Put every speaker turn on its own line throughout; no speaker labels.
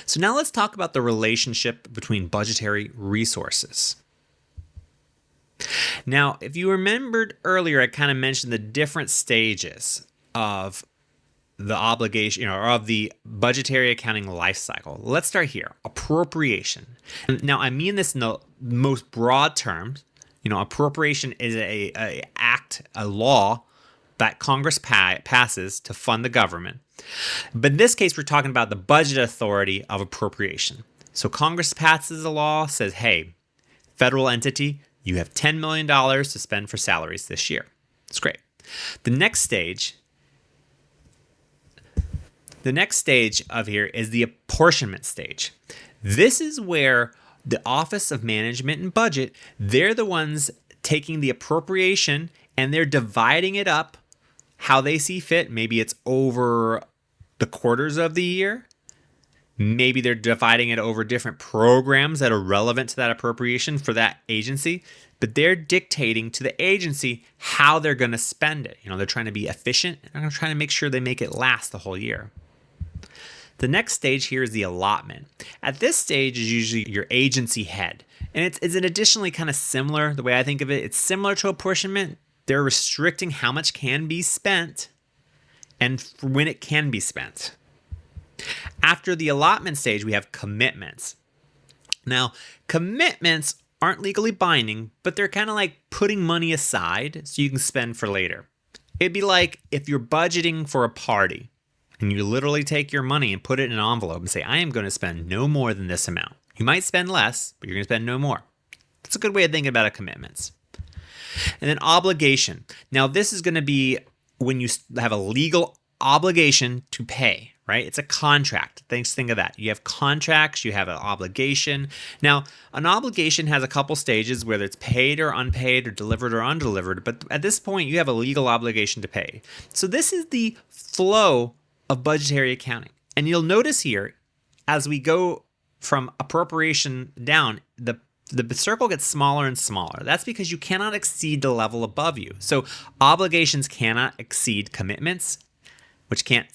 So now let's talk about the relationship between budgetary resources. Now, if you remembered earlier, I kind of mentioned the different stages of the obligation, or of the budgetary accounting life cycle. Let's start here. Appropriation. Now, I mean this in the most broad terms. Appropriation is a law that Congress passes to fund the government. But in this case, we're talking about the budget authority of appropriation. So Congress passes a law, says, hey, federal entity, you have $10 million to spend for salaries this year. It's great. The next stage of here is the apportionment stage. This is where the Office of Management and Budget, they're the ones taking the appropriation and they're dividing it up how they see fit. Maybe it's over the quarters of the year. Maybe they're dividing it over different programs that are relevant to that appropriation for that agency, but they're dictating to the agency how they're going to spend it. They're trying to be efficient and they're trying to make sure they make it last the whole year. The next stage here is the allotment. At this stage is usually your agency head. And it's additionally kind of similar, the way I think of it, it's similar to apportionment. They're restricting how much can be spent and when it can be spent. After the allotment stage, we have commitments. Now, commitments aren't legally binding, but they're kind of like putting money aside so you can spend for later. It'd be like if you're budgeting for a party and you literally take your money and put it in an envelope and say, I am going to spend no more than this amount. You might spend less, but you're going to spend no more. That's a good way of thinking about commitments. And then obligation. Now, this is going to be when you have a legal obligation to pay, right? It's a contract. Think of that. You have contracts, you have an obligation. Now, an obligation has a couple stages, whether it's paid or unpaid or delivered or undelivered. But at this point, you have a legal obligation to pay. So this is the flow of budgetary accounting. And you'll notice here, as we go from appropriation down, the circle gets smaller and smaller. That's because you cannot exceed the level above you. So obligations cannot exceed commitments, which cannot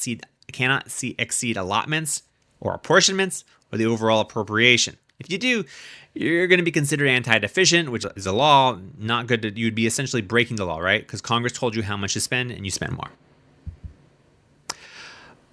exceed allotments or apportionments or the overall appropriation. If you do, you're going to be considered anti-deficient, which is a law, not good. You'd be essentially breaking the law, right? Because Congress told you how much to spend and you spend more.